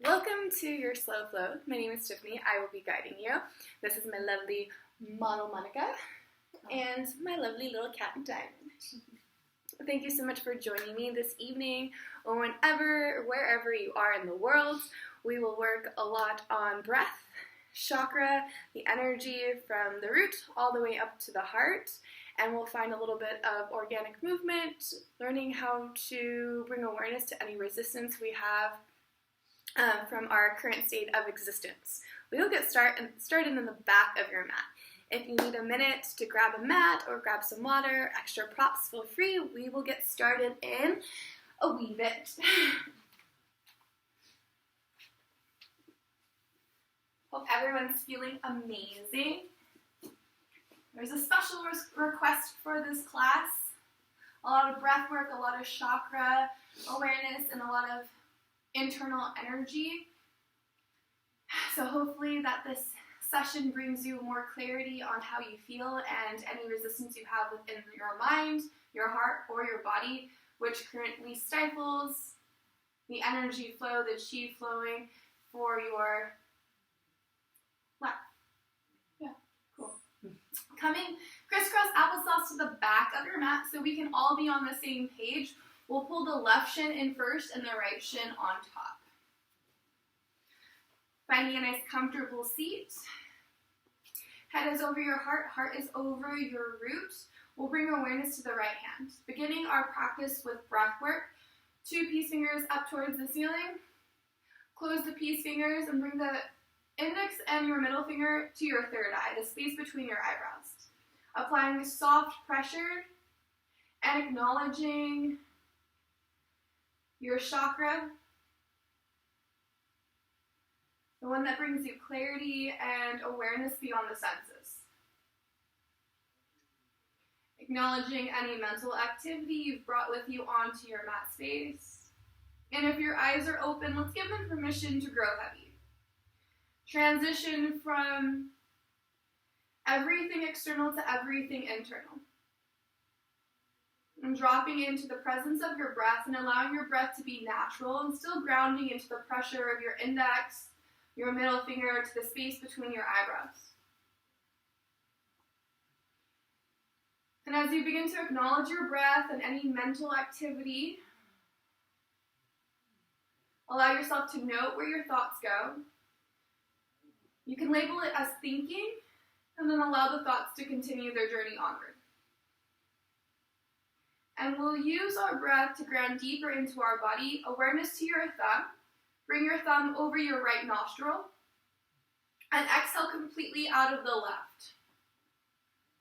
Welcome to your slow flow. My name is Tiffany. I will be guiding you. This is my lovely model Monica and my lovely little cat Diamond. Thank you so much for joining me this evening or whenever, wherever you are in the world. We will work a lot on breath, chakra, the energy from the root all the way up to the heart, and we'll find a little bit of organic movement, learning how to bring awareness to any resistance we have from our current state of existence. We will get started in the back of your mat. If you need a minute to grab a mat or grab some water, extra props, feel free. We will get started in a wee bit. Hope everyone's feeling amazing. There's a special request for this class. A lot of breath work, a lot of chakra awareness, and a lot of internal energy. So hopefully that this session brings you more clarity on how you feel and any resistance you have within your mind, your heart, or your body, which currently stifles the energy flow, the chi flowing for your life. Yeah, cool. Coming crisscross applesauce to the back of your mat so we can all be on the same page. We'll pull the left shin in first and the right shin on top. Finding a nice comfortable seat. Head is over your heart, heart is over your root. We'll bring awareness to the right hand. Beginning our practice with breath work. 2 peace fingers up towards the ceiling. Close the peace fingers and bring the index and your middle finger to your third eye, the space between your eyebrows. Applying soft pressure and acknowledging your chakra, the one that brings you clarity and awareness beyond the senses. Acknowledging any mental activity you've brought with you onto your mat space. And if your eyes are open, let's give them permission to grow heavy. Transition from everything external to everything internal. And dropping into the presence of your breath and allowing your breath to be natural and still grounding into the pressure of your index, your middle finger to the space between your eyebrows. And as you begin to acknowledge your breath and any mental activity, allow yourself to note where your thoughts go. You can label it as thinking and then allow the thoughts to continue their journey onward. And we'll use our breath to ground deeper into our body. Awareness to your thumb. Bring your thumb over your right nostril. And exhale completely out of the left.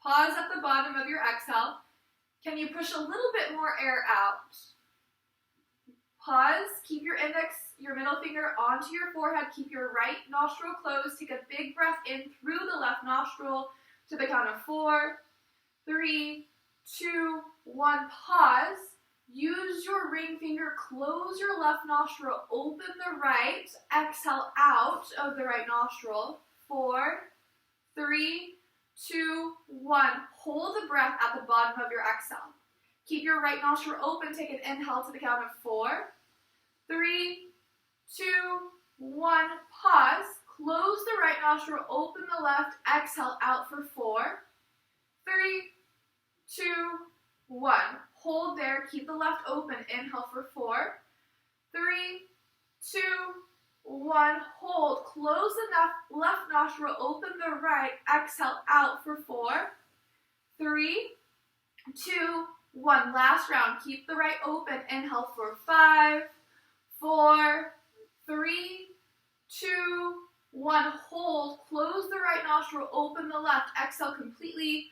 Pause at the bottom of your exhale. Can you push a little bit more air out? Pause. Keep your index, your middle finger onto your forehead. Keep your right nostril closed. Take a big breath in through the left nostril to the count of 4, 3, 2, 1, pause. Use your ring finger, close your left nostril, open the right, exhale out of the right nostril. 4, 3, 2, 1. Hold the breath at the bottom of your exhale. Keep your right nostril open, take an inhale to the count of 4, 3, 2, 1, pause. Close the right nostril, open the left, exhale out for 4, 3, 2, 1. Hold there. Keep the left open. Inhale for 4, 3, 2, 1. Hold. Close the left nostril. Open the right. Exhale out for 4, 3, 2, 1. Last round. Keep the right open. Inhale for 5, 4, 3, 2, 1. Hold. Close the right nostril. Open the left. Exhale completely.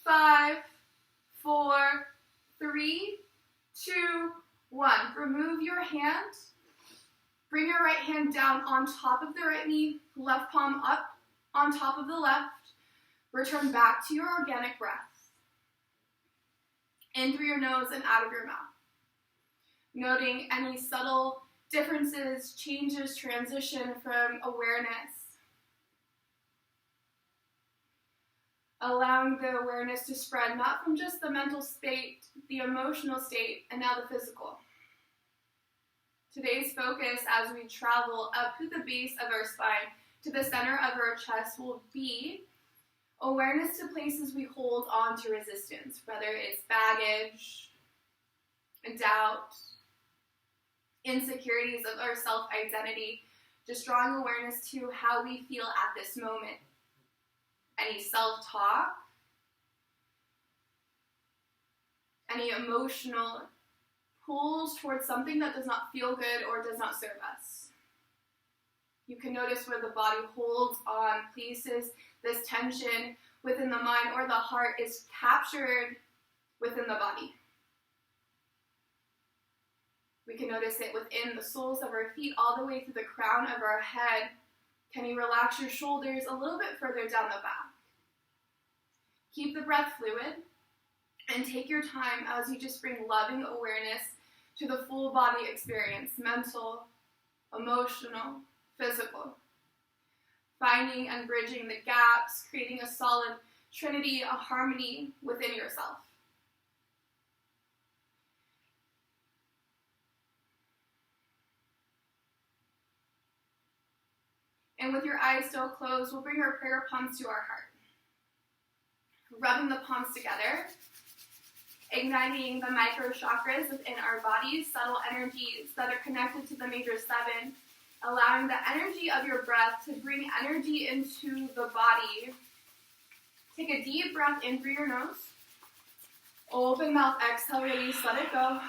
5, 4, 3, 2, 1. Remove your hand. Bring your right hand down on top of the right knee, left palm up on top of the left. Return back to your organic breath. In through your nose and out of your mouth. Noting any subtle differences, changes, transition from awareness. Allowing the awareness to spread, not from just the mental state, the emotional state, and now the physical. Today's focus as we travel up through the base of our spine to the center of our chest will be awareness to places we hold on to resistance, whether it's baggage, doubt, insecurities of our self-identity, just drawing awareness to how we feel at this moment. Any self-talk, any emotional pulls towards something that does not feel good or does not serve us. You can notice where the body holds on, places this tension within the mind or the heart is captured within the body. We can notice it within the soles of our feet all the way through the crown of our head. Can you relax your shoulders a little bit further down the back? Keep the breath fluid and take your time as you just bring loving awareness to the full body experience, mental, emotional, physical. Finding and bridging the gaps, creating a solid trinity, a harmony within yourself. And with your eyes still closed, we'll bring our prayer palms to our heart. Rubbing the palms together, igniting the micro chakras within our bodies, subtle energies that are connected to the major seven, allowing the energy of your breath to bring energy into the body. Take a deep breath in through your nose. Open mouth, exhale, release, let it go.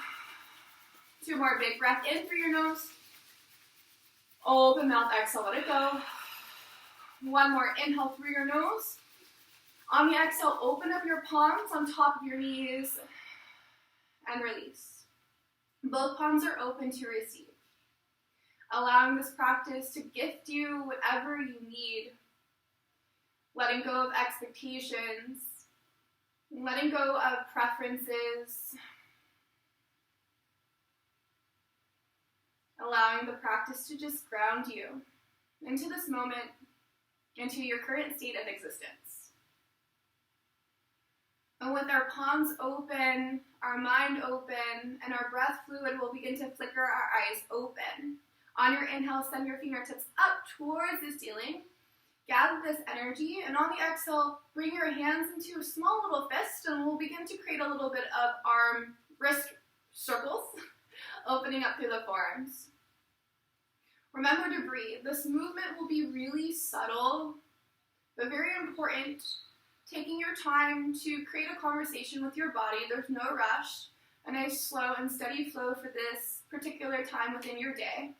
2 more, big breath in through your nose. Open mouth, exhale, let it go. 1 more, inhale through your nose. On the exhale, open up your palms on top of your knees and release. Both palms are open to receive. Allowing this practice to gift you whatever you need. Letting go of expectations. Letting go of preferences. Allowing the practice to just ground you into this moment, into your current state of existence. And with our palms open, our mind open, and our breath fluid will begin to flicker our eyes open. On your inhale, send your fingertips up towards the ceiling. Gather this energy, and on the exhale, bring your hands into a small little fist, and we'll begin to create a little bit of arm, wrist circles, opening up through the forearms. Remember to breathe. This movement will be really subtle, but very important. Taking your time to create a conversation with your body. There's no rush. A nice slow and steady flow for this particular time within your day.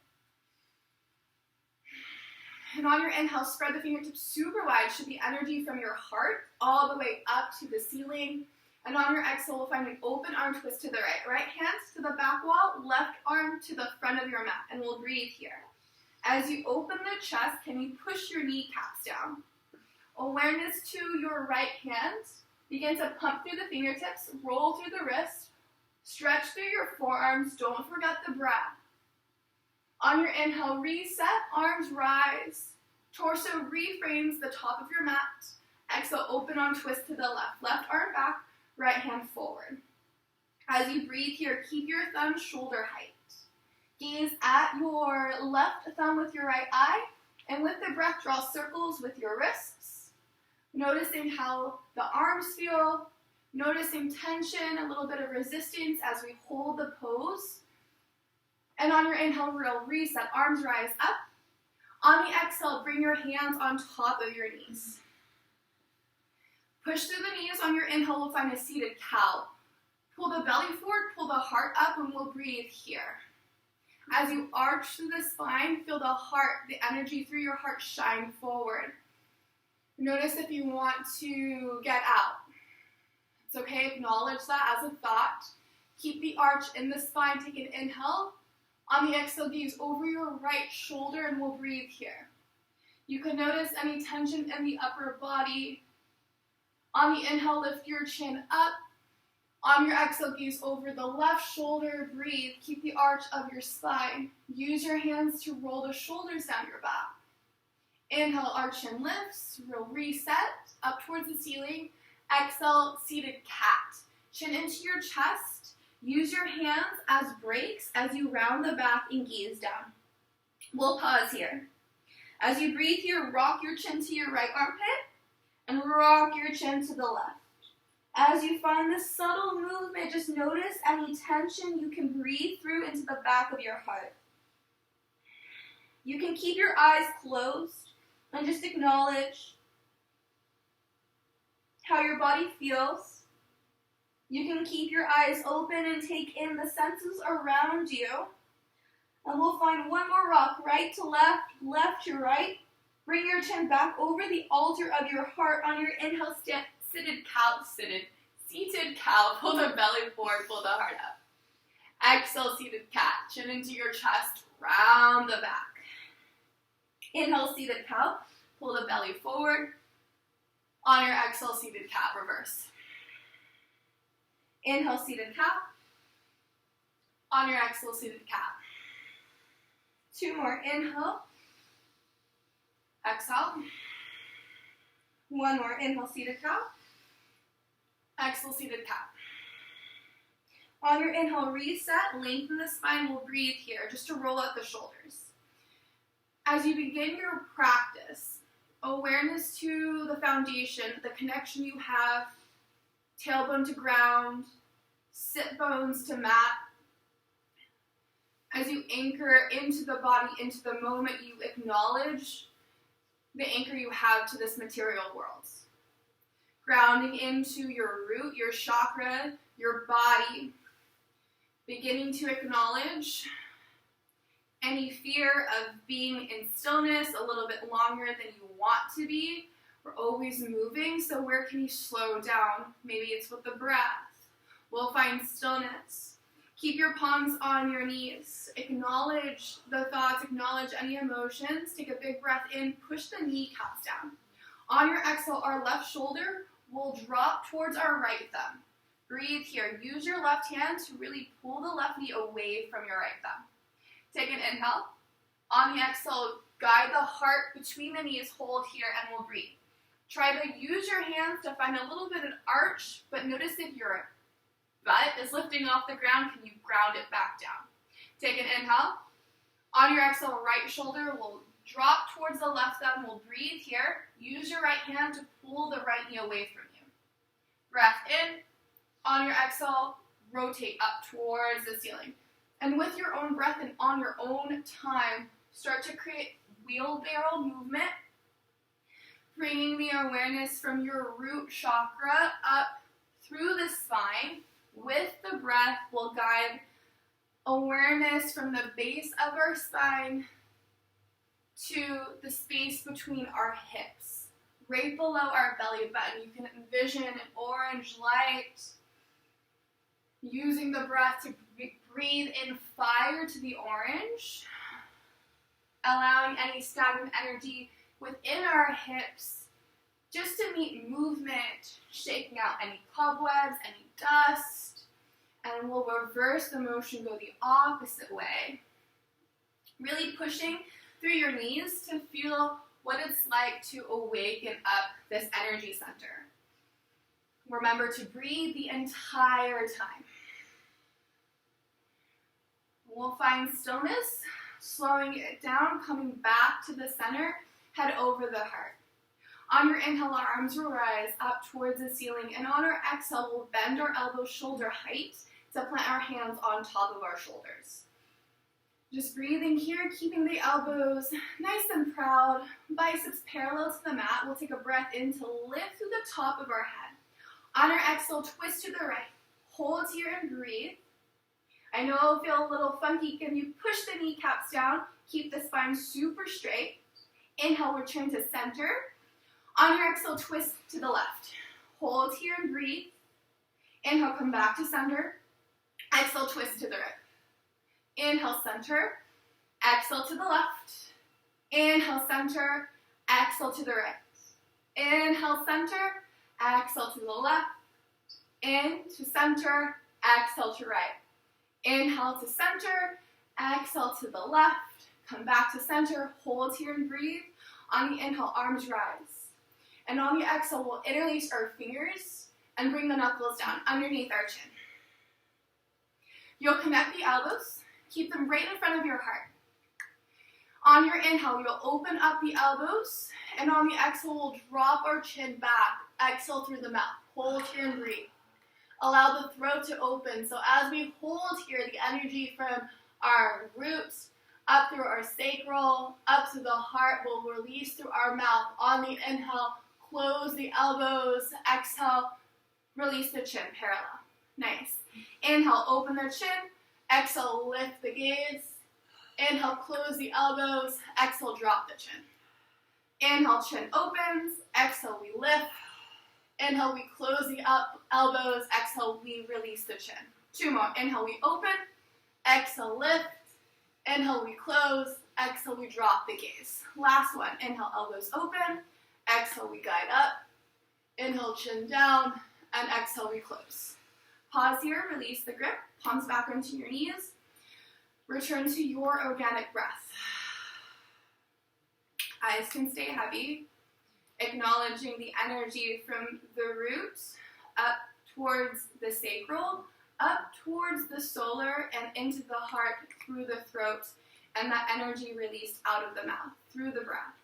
And on your inhale, spread the fingertips super wide. Should be energy from your heart all the way up to the ceiling. And on your exhale, we'll find an open arm twist to the right. Right hand to the back wall, left arm to the front of your mat. And we'll breathe here. As you open the chest, can you push your kneecaps down? Awareness to your right hand. Begin to pump through the fingertips, roll through the wrist, stretch through your forearms. Don't forget the breath. On your inhale, reset, arms rise. Torso reframes the top of your mat. Exhale, open arm twist to the left. Left arm back, right hand forward. As you breathe here, keep your thumb shoulder height. Gaze at your left thumb with your right eye. And with the breath, draw circles with your wrists. Noticing how the arms feel. Noticing tension, a little bit of resistance as we hold the pose. And on your inhale, real reset, arms rise up. On the exhale, bring your hands on top of your knees. Push through the knees. On your inhale, we'll find a seated cow. Pull the belly forward, pull the heart up, and we'll breathe here. As you arch through the spine, feel the heart, the energy through your heart shine forward. Notice if you want to get out. It's okay, acknowledge that as a thought. Keep the arch in the spine, take an inhale. On the exhale, gaze over your right shoulder and we'll breathe here. You can notice any tension in the upper body. On the inhale, lift your chin up. On your exhale, gaze over the left shoulder, breathe. Keep the arch of your spine. Use your hands to roll the shoulders down your back. Inhale, arch chin lifts. We'll reset up towards the ceiling. Exhale, seated cat. Chin into your chest. Use your hands as brakes as you round the back and gaze down. We'll pause here. As you breathe here, rock your chin to your right armpit and rock your chin to the left. As you find this subtle movement, just notice any tension you can breathe through into the back of your heart. You can keep your eyes closed and just acknowledge how your body feels. You can keep your eyes open and take in the senses around you. And we'll find one more rock, right to left, left to right. Bring your chin back over the altar of your heart. On your inhale, seated cow, pull the belly forward, pull the heart up. Exhale, seated cat, chin into your chest, round the back. Inhale, seated cow, pull the belly forward. On your exhale, seated cat, reverse. Inhale, seated cat. On your exhale, seated cat. 2 more, inhale. Exhale. 1 more, inhale, seated cow. Exhale, seated cat. On your inhale, reset, lengthen the spine. We'll breathe here just to roll out the shoulders. As you begin your practice, awareness to the foundation, the connection you have, tailbone to ground, sit bones to mat. As you anchor into the body, into the moment, you acknowledge the anchor you have to this material world. Grounding into your root, your chakra, your body. Beginning to acknowledge any fear of being in stillness a little bit longer than you want to be. We're always moving, so where can you slow down? Maybe it's with the breath. We'll find stillness. Keep your palms on your knees. Acknowledge the thoughts, acknowledge any emotions. Take a big breath in, push the kneecaps down. On your exhale, our left shoulder will drop towards our right thumb. Breathe here. Use your left hand to really pull the left knee away from your right thumb. Take an inhale. On the exhale, guide the heart between the knees, hold here, and we'll breathe. Try to use your hands to find a little bit of an arch, but notice if your butt is lifting off the ground, can you ground it back down? Take an inhale. On your exhale, right shoulder will drop towards the left thumb. We'll breathe here. Use your right hand to pull the right knee away from you. Breath in. On your exhale, rotate up towards the ceiling. And with your own breath and on your own time, start to create wheelbarrow movement, bringing the awareness from your root chakra up through the spine. With the breath, we'll guide awareness from the base of our spine to the space between our hips, right below our belly button. You can envision an orange light. Using the breath to breathe in fire to the orange, allowing any stagnant energy within our hips just to meet movement, shaking out any cobwebs, any dust, and we'll reverse the motion, go the opposite way. Really pushing through your knees to feel what it's like to awaken up this energy center. Remember to breathe the entire time. We'll find stillness, slowing it down, coming back to the center, head over the heart. On your inhale, our arms will rise up towards the ceiling, and on our exhale, we'll bend our elbows shoulder height to plant our hands on top of our shoulders. Just breathing here, keeping the elbows nice and proud, biceps parallel to the mat. We'll take a breath in to lift through the top of our head. On our exhale, twist to the right. Hold here and breathe. I know it'll feel a little funky. Can you push the kneecaps down? Keep the spine super straight. Inhale, return to center. On your exhale, twist to the left. Hold here and breathe. Inhale, come back to center. Exhale, twist to the right. Inhale, center. Exhale to the left. Inhale, center. Exhale to the right. Inhale, center. Exhale to the left. In to center. Exhale to right. Inhale to center. Exhale to the left. Come back to center. Hold here and breathe. On the inhale, arms rise. And on the exhale, we'll interlace our fingers and bring the knuckles down underneath our chin. You'll connect the elbows, keep them right in front of your heart. On your inhale, you'll open up the elbows, and on the exhale, we'll drop our chin back. Exhale through the mouth. Hold here and breathe. Allow the throat to open. So as we hold here, the energy from our roots up through our sacral, up to the heart will release through our mouth. On the inhale, close the elbows. Exhale, release the chin, parallel. Nice. Inhale, open the chin. Exhale, lift the gaze. Inhale, close the elbows. Exhale, drop the chin. Inhale, chin opens. Exhale, we lift. Inhale, we close the elbows. Exhale, we release the chin. 2 more. Inhale, we open. Exhale, lift. Inhale, we close. Exhale, we drop the gaze. Last one. Inhale, elbows open. Exhale, we guide up. Inhale, chin down. And exhale, we close. Pause here. Release the grip. Palms back onto your knees. Return to your organic breath. Eyes can stay heavy. Acknowledging the energy from the roots up towards the sacral, up towards the solar, and into the heart through the throat, and that energy released out of the mouth through the breath.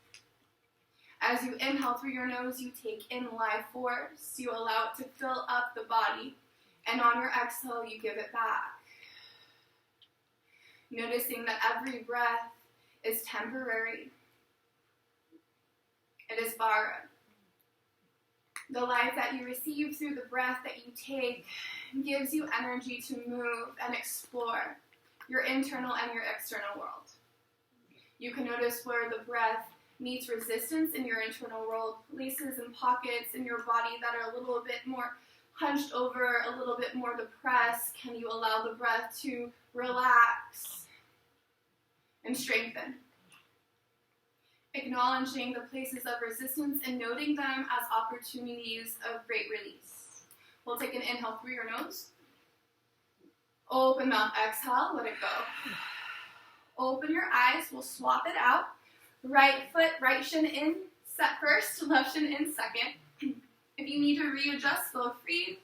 As you inhale through your nose, you take in life force. You allow it to fill up the body, and on your exhale, you give it back. Noticing that every breath is temporary. It is borrowed. The life that you receive through the breath that you take gives you energy to move and explore your internal and your external world. You can notice where the breath meets resistance in your internal world, places and pockets in your body that are a little bit more hunched over, a little bit more depressed. Can you allow the breath to relax and strengthen? Acknowledging the places of resistance and noting them as opportunities of great release. We'll take an inhale through your nose. Open mouth, exhale, let it go. Open your eyes, we'll swap it out. Right foot, right shin in, set first, left shin in second. If you need to readjust, feel free.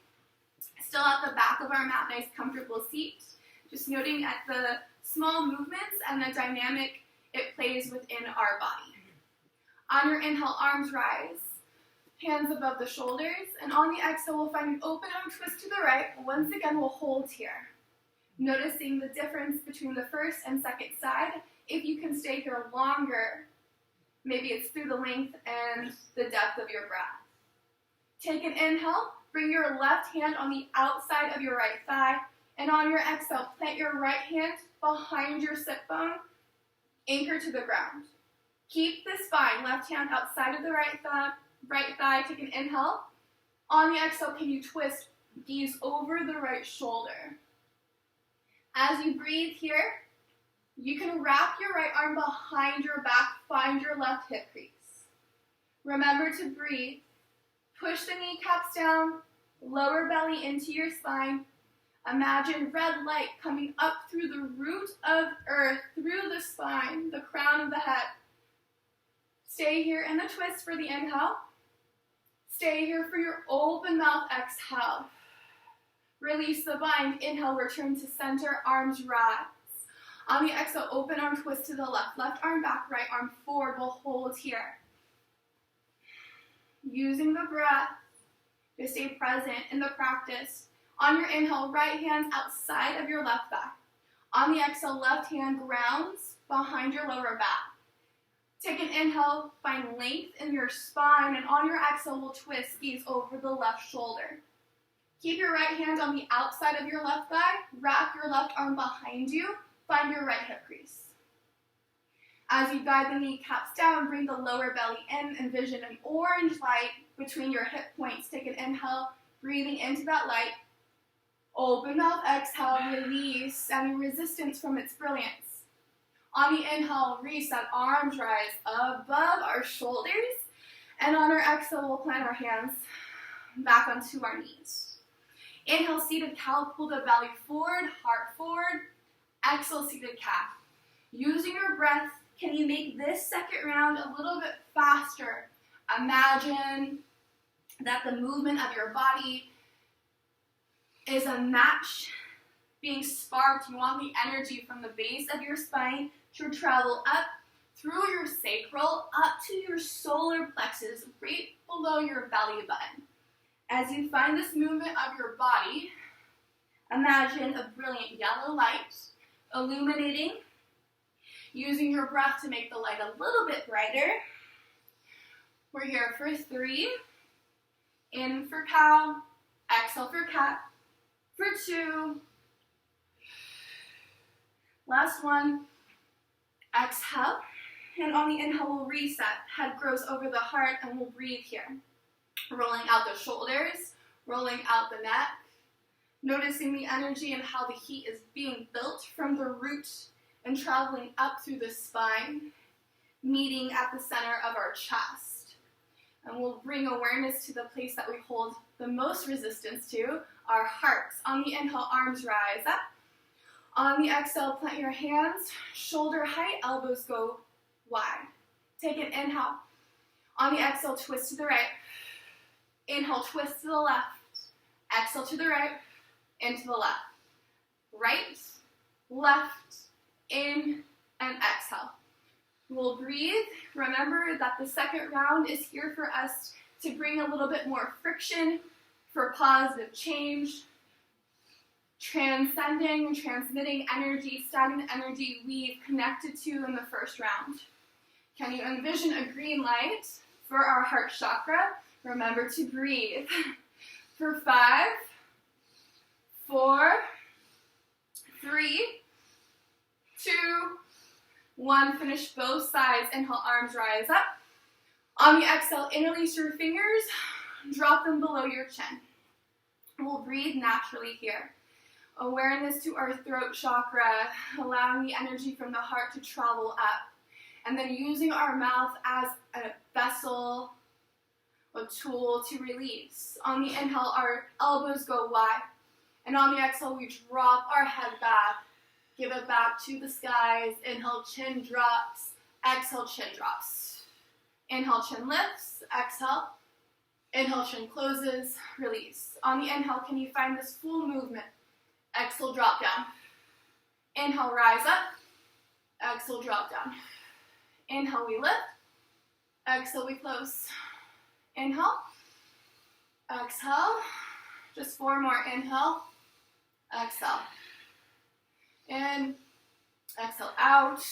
Still at the back of our mat, nice comfortable seat. Just noting at the small movements and the dynamic it plays within our body. On your inhale, arms rise, hands above the shoulders, and on the exhale, we'll find an open arm twist to the right. Once again, we'll hold here. Noticing the difference between the first and second side. If you can stay here longer, maybe it's through the length and the depth of your breath. Take an inhale, bring your left hand on the outside of your right thigh, and on your exhale, plant your right hand behind your sit bone, anchor to the ground. Keep the spine, left hand outside of the right thigh, take an inhale. On the exhale, can you twist, gaze over the right shoulder. As you breathe here, you can wrap your right arm behind your back, find your left hip crease. Remember to breathe. Push the kneecaps down, lower belly into your spine. Imagine red light coming up through the root of earth, through the spine, the crown of the head. Stay here in the twist for the inhale. Stay here for your open mouth exhale. Release the bind. Inhale, return to center, arms rise. On the exhale, open arm twist to the left. Left arm back, right arm forward. We'll hold here. Using the breath to stay present in the practice. On your inhale, right hand outside of your left thigh. On the exhale, left hand grounds behind your lower back. Take an inhale, find length in your spine, and on your exhale, we'll twist, gaze over the left shoulder. Keep your right hand on the outside of your left thigh, wrap your left arm behind you, find your right hip crease. As you guide the kneecaps down, bring the lower belly in, envision an orange light between your hip points. Take an inhale, breathing into that light. Open mouth, exhale, release any resistance from its brilliance. On the inhale, reset, arms rise above our shoulders. And on our exhale, we'll plant our hands back onto our knees. Inhale, seated cow, pull the belly forward, heart forward. Exhale, seated calf. Using your breath, can you make this second round a little bit faster? Imagine that the movement of your body is a match being sparked. You want the energy from the base of your spine to travel up through your sacral, up to your solar plexus, right below your belly button. As you find this movement of your body, imagine a brilliant yellow light illuminating, using your breath to make the light a little bit brighter. We're here for 3, in for cow, exhale for cat, for 2, last one, exhale, and on the inhale we'll reset, head grows over the heart and we'll breathe here. Rolling out the shoulders, rolling out the neck, noticing the energy and how the heat is being built from the root and traveling up through the spine, meeting at the center of our chest. And we'll bring awareness to the place that we hold the most resistance to, our hearts. On the inhale, arms rise up. On the exhale, plant your hands, shoulder height, elbows go wide. Take an inhale. On the exhale, twist to the right. Inhale, twist to the left. Exhale to the right, into the left. Right, left, in, and exhale. We'll breathe. Remember that the second round is here for us to bring a little bit more friction for positive change, transcending and transmitting energy, stagnant energy we've connected to in the first round. Can you envision a green light for our heart chakra? Remember to breathe. For 5, 4, 3, 2, 1. Finish both sides. Inhale, arms rise up. On the exhale, interlace your fingers, drop them below your chin. We'll breathe naturally here. Awareness to our throat chakra, allowing the energy from the heart to travel up. And then using our mouth as a vessel, a tool to release. On the inhale, our elbows go wide. And on the exhale, we drop our head back. Give it back to the skies. Inhale, chin drops. Exhale, chin drops. Inhale, chin lifts. Exhale. Inhale, chin closes. Release. On the inhale, can you find this full movement? Exhale, drop down. Inhale, rise up. Exhale, drop down. Inhale, we lift. Exhale, we close. Inhale. Exhale. Just 4 more. Inhale. Exhale. In. Exhale out.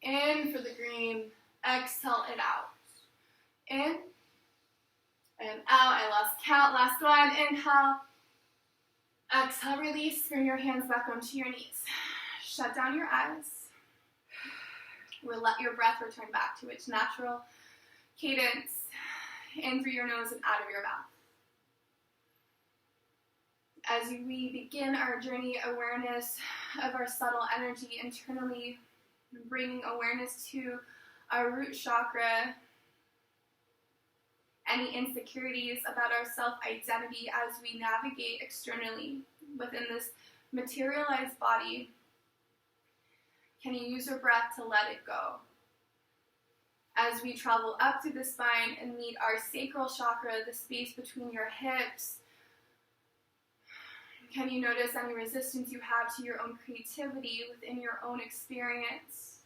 In for the green. Exhale it out. In. And out. I lost count. Last one. Inhale. Exhale. Release. Bring your hands back onto your knees. Shut down your eyes. We'll let your breath return back to its natural cadence. In through your nose and out of your mouth. As we begin our journey, awareness of our subtle energy internally, bringing awareness to our root chakra, any insecurities about our self-identity as we navigate externally within this materialized body. Can you use your breath to let it go? As we travel up through the spine and meet our sacral chakra, the space between your hips, can you notice any resistance you have to your own creativity within your own experience?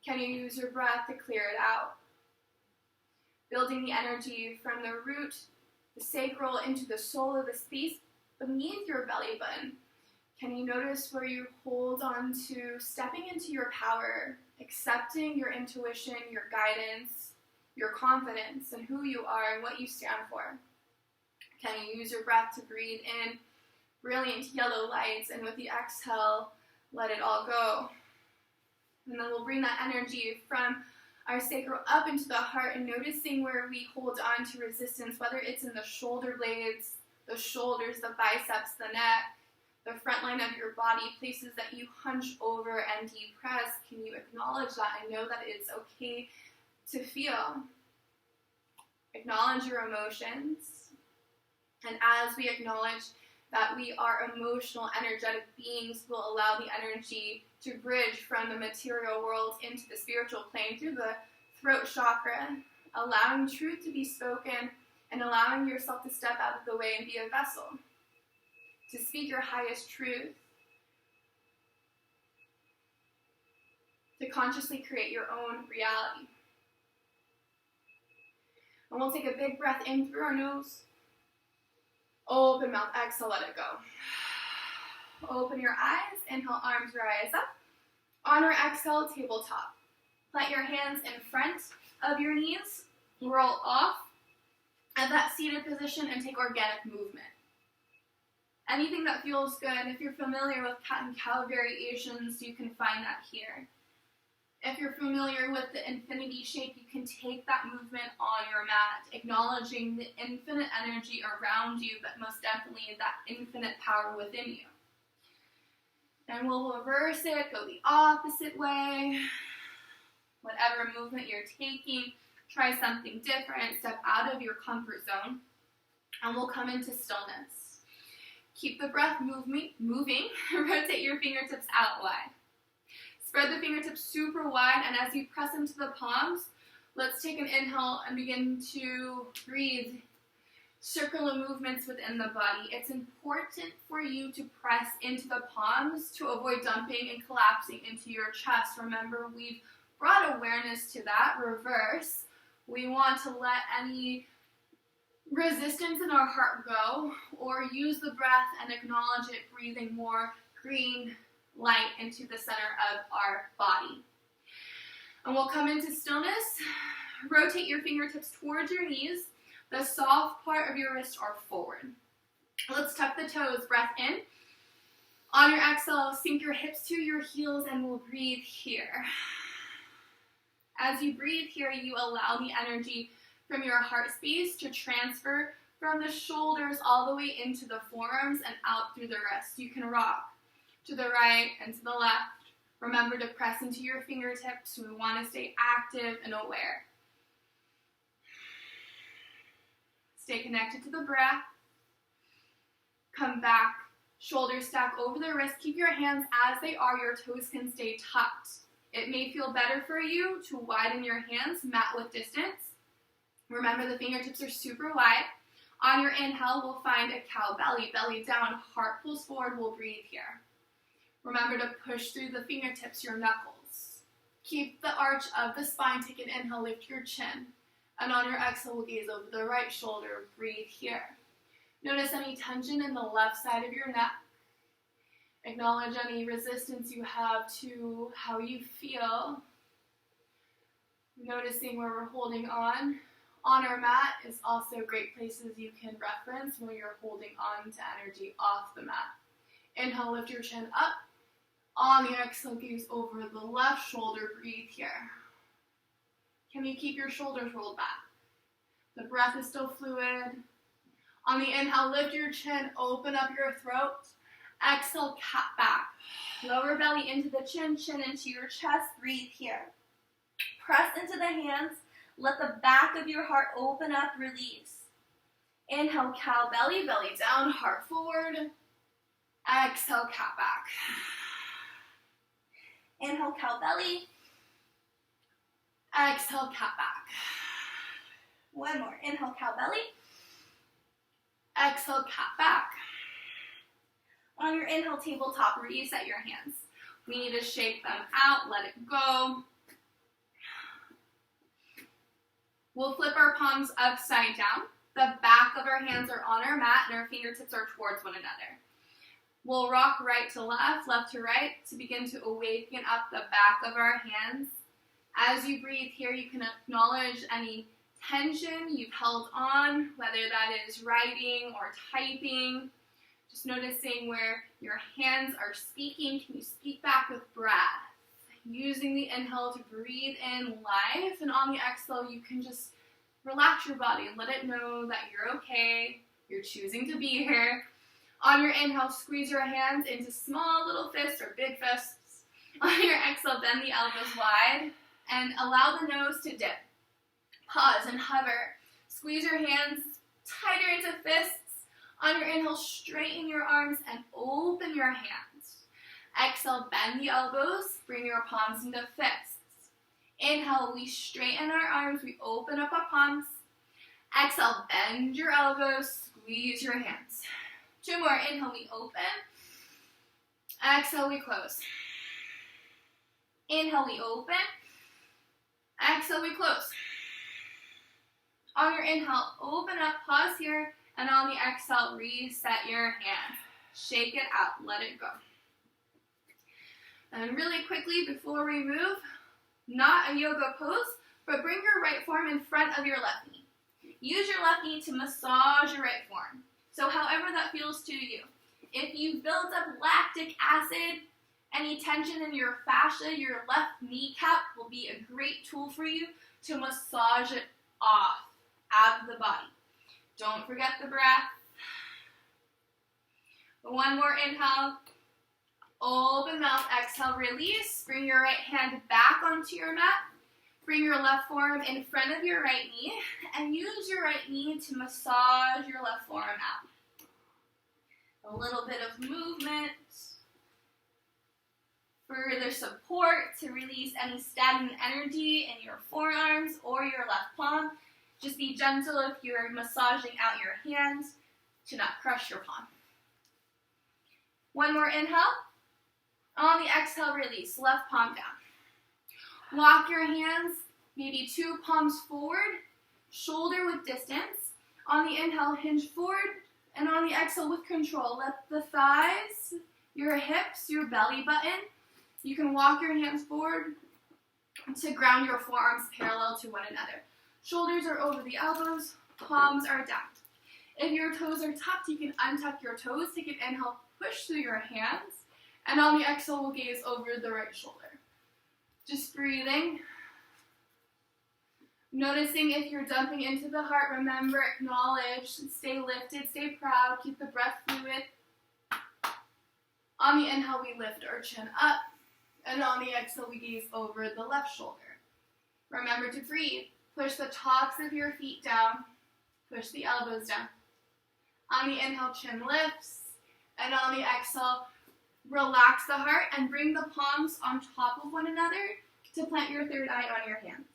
Can you use your breath to clear it out? Building the energy from the root, the sacral, into the soul of the space beneath your belly button. Can you notice where you hold on to stepping into your power, accepting your intuition, your guidance, your confidence, and who you are and what you stand for? Can you use your breath to breathe in brilliant yellow lights, and with the exhale, let it all go? And then we'll bring that energy from our sacral up into the heart and noticing where we hold on to resistance, whether it's in the shoulder blades, the shoulders, the biceps, the neck, the front line of your body, places that you hunch over and depress. Can you acknowledge that and know that it's okay to feel? Acknowledge your emotions. And as we acknowledge that we are emotional, energetic beings, will allow the energy to bridge from the material world into the spiritual plane through the throat chakra, allowing truth to be spoken and allowing yourself to step out of the way and be a vessel, to speak your highest truth, to consciously create your own reality. And we'll take a big breath in through our nose. Open mouth, exhale, let it go. Open your eyes, inhale, arms rise up. On our exhale, tabletop. Plant your hands in front of your knees, roll off at that seated position and take organic movement. Anything that feels good. If you're familiar with cat and cow variations, you can find that here. If you're familiar with the infinity shape, you can take that movement on your mat, acknowledging the infinite energy around you, but most definitely that infinite power within you. And we'll reverse it, go the opposite way. Whatever movement you're taking, try something different, step out of your comfort zone, and we'll come into stillness. Keep the breath moving, rotate your fingertips out wide. Spread the fingertips super wide, and as you press into the palms, let's take an inhale and begin to breathe circular movements within the body. It's important for you to press into the palms to avoid dumping and collapsing into your chest. Remember, we've brought awareness to that. Reverse. We want to let any resistance in our heart go, or use the breath and acknowledge it, breathing more green light into the center of our body. And we'll come into stillness. Rotate your fingertips towards your knees. The soft part of your wrists are forward. Let's tuck the toes, breath in. On your exhale, sink your hips to your heels and we'll breathe here. As you breathe here, you allow the energy from your heart space to transfer from the shoulders all the way into the forearms and out through the wrists. You can rock to the right and to the left. Remember to press into your fingertips. We want to stay active and aware. Stay connected to the breath. Come back, shoulders stack over the wrist. Keep your hands as they are. Your toes can stay tucked. It may feel better for you to widen your hands, mat width distance. Remember, the fingertips are super wide. On your inhale, we'll find a cow belly. Belly down, heart pulls forward. We'll breathe here. Remember to push through the fingertips, your knuckles. Keep the arch of the spine. Take an inhale, lift your chin. And on your exhale, we'll gaze over the right shoulder. Breathe here. Notice any tension in the left side of your neck. Acknowledge any resistance you have to how you feel. Noticing where we're holding on. On our mat is also great places you can reference when you're holding on to energy off the mat. Inhale, lift your chin up. On the exhale, gaze over the left shoulder. Breathe here. Can you keep your shoulders rolled back? The breath is still fluid. On the inhale, lift your chin, open up your throat. Exhale, cat back. Lower belly into the chin, chin into your chest. Breathe here. Press into the hands. Let the back of your heart open up, release. Inhale, cow belly, belly down, heart forward. Exhale, cat back. Inhale, cow belly. Exhale, cat back. One more. Inhale, cow belly. Exhale, cat back. On your inhale, tabletop, reset your hands. We need to shake them out, let it go. We'll flip our palms upside down. The back of our hands are on our mat and our fingertips are towards one another. We'll rock right to left to right to begin to awaken up the back of our hands. As you breathe here, you can acknowledge any tension you've held on, whether that is writing or typing. Just noticing where your hands are speaking. Can you speak back with breath? Using the inhale to breathe in life, and on the exhale, you can just relax your body and let it know that you're okay, you're choosing to be here. On your inhale, squeeze your hands into small little fists or big fists. On your exhale, bend the elbows wide and allow the nose to dip. Pause and hover. Squeeze your hands tighter into fists. On your inhale, straighten your arms and open your hands. Exhale, bend the elbows, bring your palms into fists. Inhale, we straighten our arms, we open up our palms. Exhale, bend your elbows, squeeze your hands. Two more. Inhale, we open. Exhale, we close. Inhale, we open. Exhale, we close. On your inhale, open up, pause here, and on the exhale, reset your hands. Shake it out, let it go. And really quickly, before we move, not a yoga pose, but bring your right forearm in front of your left knee. Use your left knee to massage your right forearm. So however that feels to you. If you build up lactic acid, any tension in your fascia, your left kneecap will be a great tool for you to massage it off, out of the body. Don't forget the breath. One more inhale. Open mouth, exhale, release. Bring your right hand back onto your mat. Bring your left forearm in front of your right knee and use your right knee to massage your left forearm out. A little bit of movement. Further support to release any stagnant energy in your forearms or your left palm. Just be gentle if you're massaging out your hands to not crush your palm. One more inhale. On the exhale, release. Left palm down. Walk your hands, maybe 2 palms forward, shoulder width distance. On the inhale, hinge forward, and on the exhale with control, let the thighs, your hips, your belly button, you can walk your hands forward to ground your forearms parallel to one another. Shoulders are over the elbows, palms are down. If your toes are tucked, you can untuck your toes. Take an inhale, push through your hands, and on the exhale, we'll gaze over the right shoulder. Just breathing. Noticing if you're dumping into the heart, remember, acknowledge, stay lifted, stay proud, keep the breath fluid. On the inhale, we lift our chin up, and on the exhale, we gaze over the left shoulder. Remember to breathe. Push the tops of your feet down, push the elbows down. On the inhale, chin lifts, and on the exhale, relax the heart and bring the palms on top of one another to plant your third eye on your hands.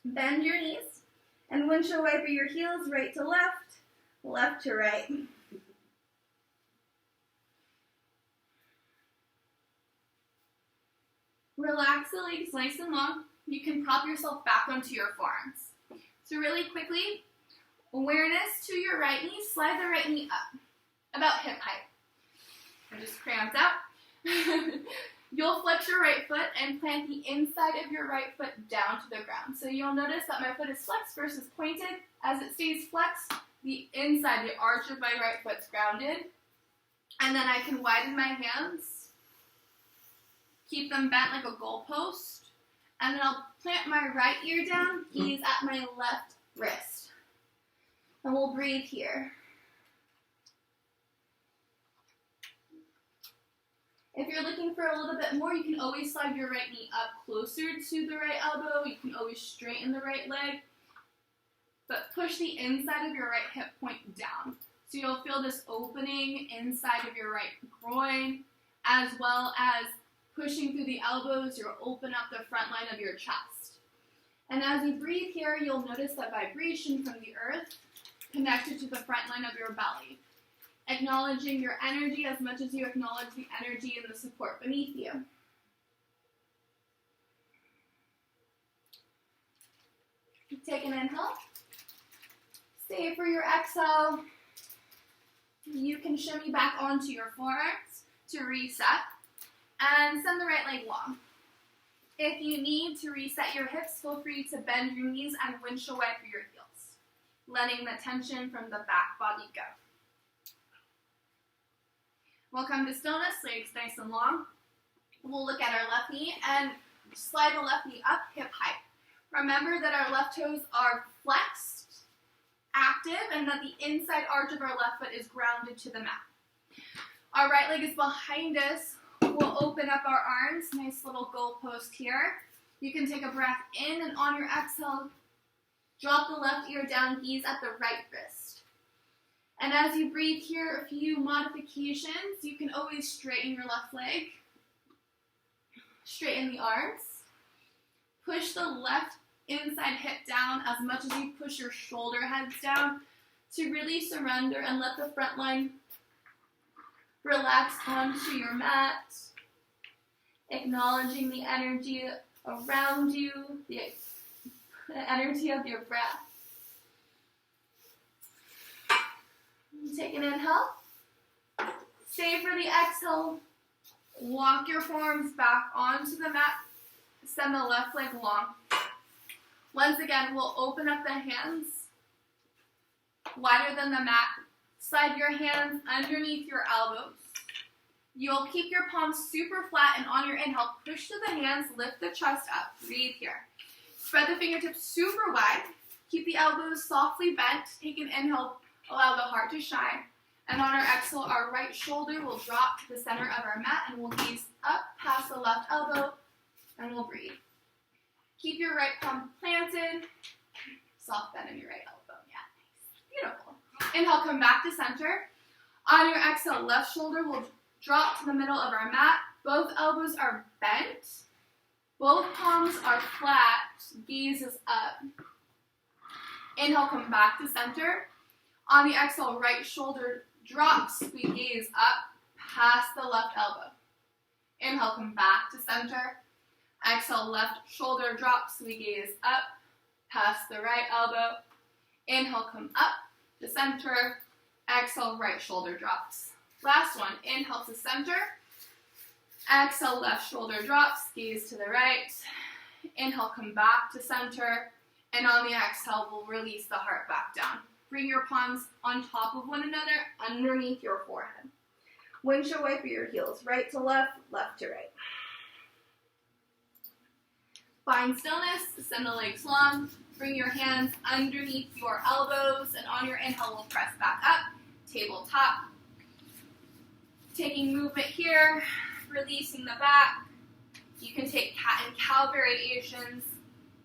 Bend your knees and windshield wiper your heels right to left, left to right. Relax the legs nice and long. You can prop yourself back onto your forearms. So really quickly, awareness to your right knee, slide the right knee up, about hip height. I just cramped out. You'll flex your right foot and plant the inside of your right foot down to the ground. So you'll notice that my foot is flexed versus pointed. As it stays flexed, the inside, the arch of my right foot's grounded. And then I can widen my hands, keep them bent like a goalpost, and then I'll plant my right ear down, gaze at my left wrist. And we'll breathe here. If you're looking for a little bit more, you can always slide your right knee up closer to the right elbow. You can always straighten the right leg, but push the inside of your right hip point down. So you'll feel this opening inside of your right groin, as well as pushing through the elbows. You'll open up the front line of your chest. And as you breathe here, you'll notice that vibration from the earth connected to the front line of your belly. Acknowledging your energy as much as you acknowledge the energy and the support beneath you. Take an inhale. Stay for your exhale. You can shimmy back onto your forearms to reset and send the right leg long. If you need to reset your hips, feel free to bend your knees and windshield wiper your heels, letting the tension from the back body go. We'll come to stillness, legs nice and long. We'll look at our left knee and slide the left knee up, hip height. Remember that our left toes are flexed, active, and that the inside arch of our left foot is grounded to the mat. Our right leg is behind us. We'll open up our arms, nice little goalpost here. You can take a breath in, and on your exhale, drop the left ear down, gaze at the right wrist. And as you breathe here, a few modifications. You can always straighten your left leg, straighten the arms, push the left inside hip down as much as you push your shoulder heads down to really surrender and let the front line relax onto your mat. Acknowledging the energy around you, the energy of your breath. Take an inhale. Savor the exhale. Walk your forearms back onto the mat. Send the left leg long. Once again, we'll open up the hands wider than the mat. Slide your hands underneath your elbows. You'll keep your palms super flat, and on your inhale, push to the hands, lift the chest up. Breathe here. Spread the fingertips super wide. Keep the elbows softly bent. Take an inhale, allow the heart to shine. And on our exhale, our right shoulder will drop to the center of our mat, and we'll gaze up past the left elbow, and we'll breathe. Keep your right palm planted. Soft bend in your right elbow. Yeah, nice. Beautiful. Inhale, come back to center. On your exhale, left shoulder will drop to the middle of our mat. Both elbows are bent. Both palms are flat. Gaze is up. Inhale, come back to center. On the exhale, right shoulder drops. We gaze up past the left elbow. Inhale, come back to center. Exhale, left shoulder drops. We gaze up past the right elbow. Inhale, come up to center. Exhale, right shoulder drops. Last one. Inhale to center. Exhale, left shoulder drops. Gaze to the right. Inhale, come back to center. And on the exhale, we'll release the heart back down. Bring your palms on top of one another, underneath your forehead. Windshield wiper your heels, right to left, left to right. Find stillness, send the legs long. Bring your hands underneath your elbows, and on your inhale, we'll press back up, tabletop. Taking movement here, releasing the back. You can take cat and cow variations,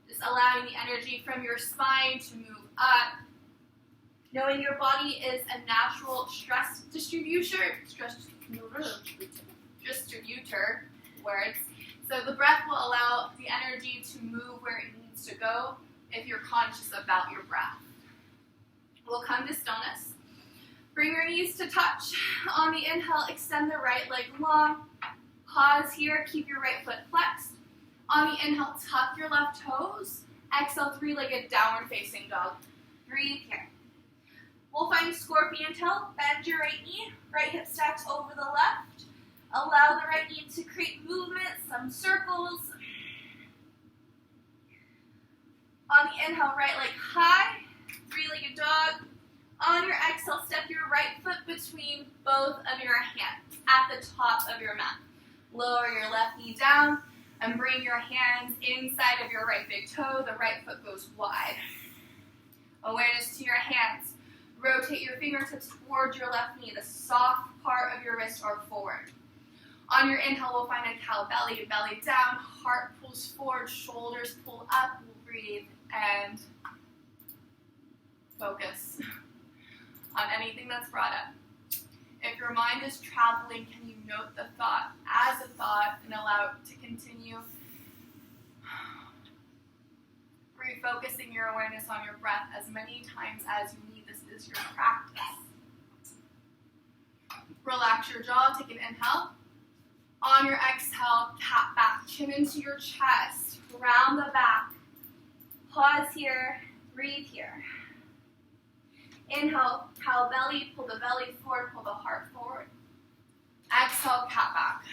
just allowing the energy from your spine to move up. Knowing your body is a natural stress distributor, words. So the breath will allow the energy to move where it needs to go if you're conscious about your breath. We'll come to stillness. Bring your knees to touch. On the inhale, extend the right leg long. Pause here, keep your right foot flexed. On the inhale, tuck your left toes. Exhale, three-legged downward facing dog. Breathe here. We'll find scorpion tail. Bend your right knee. Right hip stacks over the left. Allow the right knee to create movement, some circles. On the inhale, right leg high. Three-legged dog. On your exhale, step your right foot between both of your hands at the top of your mat. Lower your left knee down and bring your hands inside of your right big toe. The right foot goes wide. Awareness to your hands. Rotate your fingertips towards your left knee, the soft part of your wrist or forward. On your inhale, we'll find a cow belly, belly down, heart pulls forward, shoulders pull up. We'll breathe and focus on anything that's brought up. If your mind is traveling, can you note the thought as a thought and allow it to continue? Refocusing your awareness on your breath as many times as you need. This is your practice. Relax your jaw, take an inhale. On your exhale, cat back, chin into your chest, round the back. Pause here, breathe here. Inhale, cow belly, pull the belly forward, pull the heart forward. Exhale, cat back.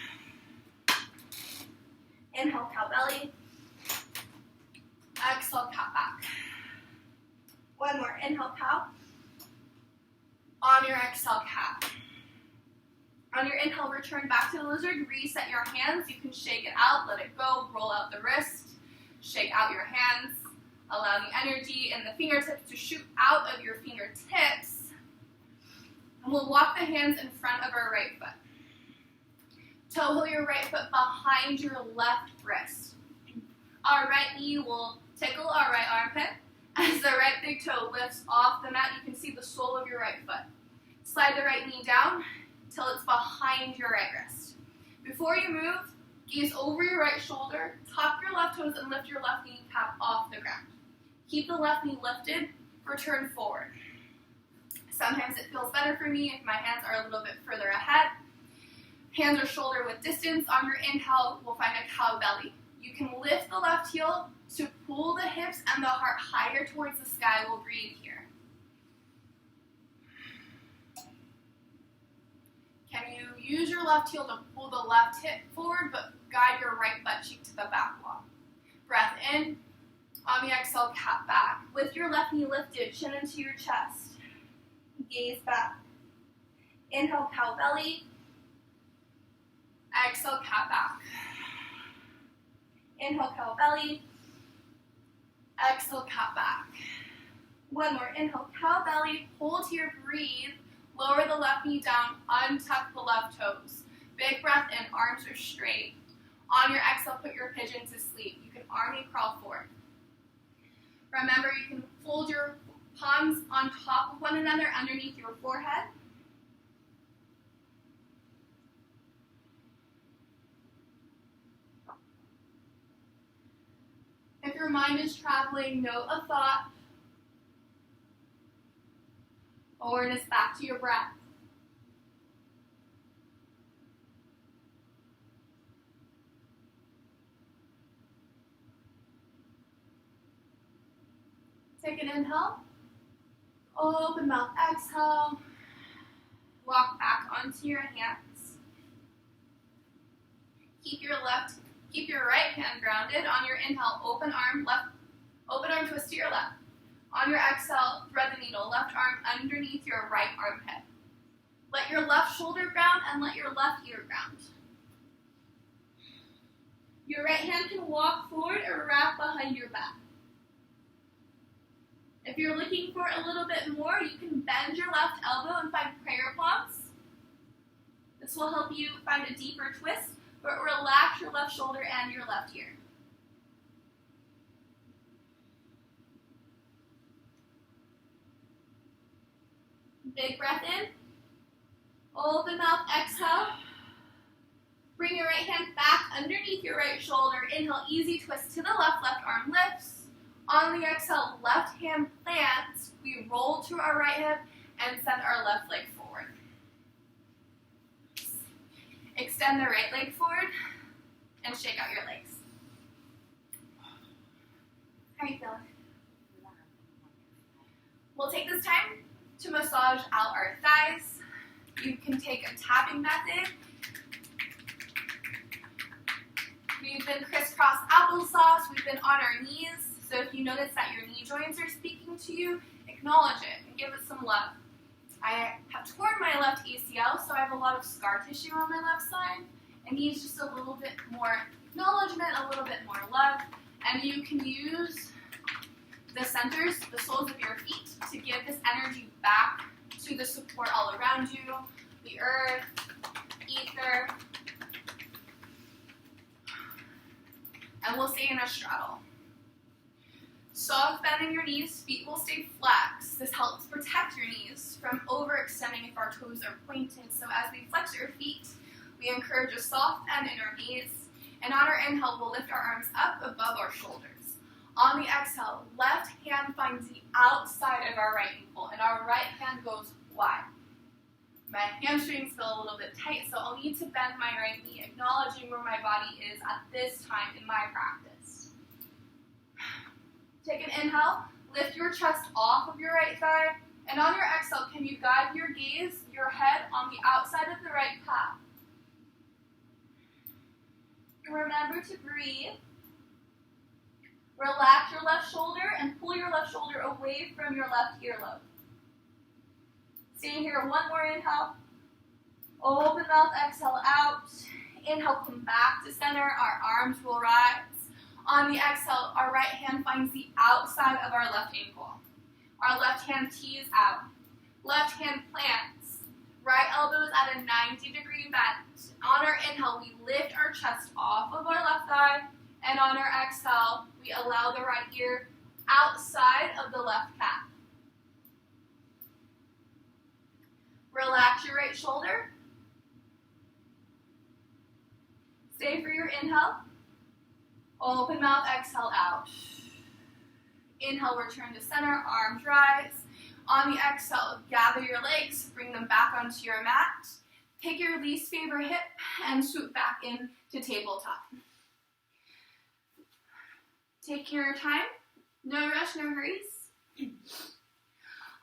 Inhale, cow belly. Exhale, cat back. One more, inhale, cow. On your exhale, cat. On your inhale, return back to the lizard. Reset your hands. You can shake it out, let it go, roll out the wrist. Shake out your hands. Allow the energy and the fingertips to shoot out of your fingertips. And we'll walk the hands in front of our right foot. Toe heel your right foot behind your left wrist. Our right knee will tickle our right armpit. As the right big toe lifts off the mat, you can see the sole of your right foot. Slide the right knee down till it's behind your right wrist. Before you move, gaze over your right shoulder, tuck your left toes, and lift your left kneecap off the ground. Keep the left knee lifted, return forward. Sometimes it feels better for me if my hands are a little bit further ahead. Hands are shoulder width distance. On your inhale, we'll find a cow belly. You can lift the left heel to pull the hips and the heart higher towards the sky. We'll breathe here. Can you use your left heel to pull the left hip forward, but guide your right butt cheek to the back wall? Breath in. On the exhale, cat back. With your left knee lifted, chin into your chest. Gaze back. Inhale, cow belly. Exhale, cat back. Inhale, cow belly. Exhale, cat back. One more. Inhale, cow belly. Hold here, breathe. Lower the left knee down. Untuck the left toes. Big breath in. Arms are straight. On your exhale, put your pigeon to sleep. You can army crawl forward. Remember, you can fold your palms on top of one another underneath your forehead. If your mind is traveling, note a thought. Awareness back to your breath. Take an inhale. Open mouth, exhale. Walk back onto your hands. Keep your right hand grounded. On your inhale, open arm twist to your left. On your exhale, thread the needle, left arm underneath your right armpit. Let your left shoulder ground and let your left ear ground. Your right hand can walk forward or wrap behind your back. If you're looking for a little bit more, you can bend your left elbow and find prayer palms. This will help you find a deeper twist, but relax your left shoulder and your left ear. Big breath in. Open mouth, exhale. Bring your right hand back underneath your right shoulder. Inhale, easy twist to the left, left arm lifts. On the exhale, left hand plants. We roll to our right hip and send our left leg forward. Extend the right leg forward and shake out your legs. How are you feeling? We'll take this time to massage out our thighs. You can take a tapping method. We've been crisscross applesauce. We've been on our knees. So if you notice that your knee joints are speaking to you, acknowledge it and give it some love. I have torn my left ACL, so I have a lot of scar tissue on my left side. It needs just a little bit more acknowledgement, a little bit more love. And you can use the centers, the soles of your feet, to give this energy back to the support all around you, the earth, ether. And we'll stay in a straddle. Soft bend in your knees, feet will stay flexed. This helps protect your knees from overextending if our toes are pointed. So as we flex your feet, we encourage a soft bend in our knees. And on our inhale, we'll lift our arms up above our shoulders. On the exhale, left hand finds the outside of our right ankle, and our right hand goes wide. My hamstrings feel a little bit tight, so I'll need to bend my right knee, acknowledging where my body is at this time in my practice. Take an inhale, lift your chest off of your right thigh, and on your exhale, can you guide your gaze, your head on the outside of the right calf? Remember to breathe. Relax your left shoulder and pull your left shoulder away from your left earlobe. Stay here, one more inhale. Open mouth, exhale out. Inhale, come back to center. Our arms will rise. On the exhale, our right hand finds the outside of our left ankle. Our left hand tees out. Left hand plants. Right elbow is at a 90-degree bend. On our inhale, we lift our chest off of our left thigh. And on our exhale, we allow the right ear outside of the left calf. Relax your right shoulder. Stay for your inhale. Open mouth, exhale out. Inhale, return to center, arms rise. On the exhale, gather your legs, bring them back onto your mat. Pick your least favorite hip and swoop back into tabletop. Take your time, no rush, no hurries.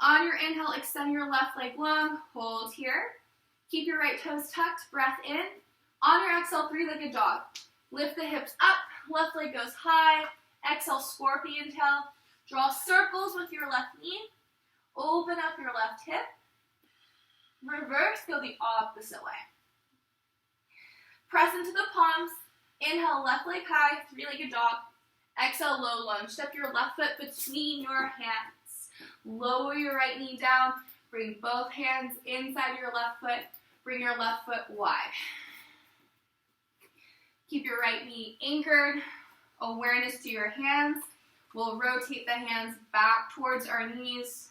On your inhale, extend your left leg long, hold here. Keep your right toes tucked, breath in. On your exhale, three-legged dog. Lift the hips up, left leg goes high. Exhale, scorpion tail. Draw circles with your left knee. Open up your left hip. Reverse, go the opposite way. Press into the palms. Inhale, left leg high, three-legged dog. Exhale, low lunge. Step your left foot between your hands. Lower your right knee down. Bring both hands inside your left foot. Bring your left foot wide. Keep your right knee anchored. Awareness to your hands. We'll rotate the hands back towards our knees.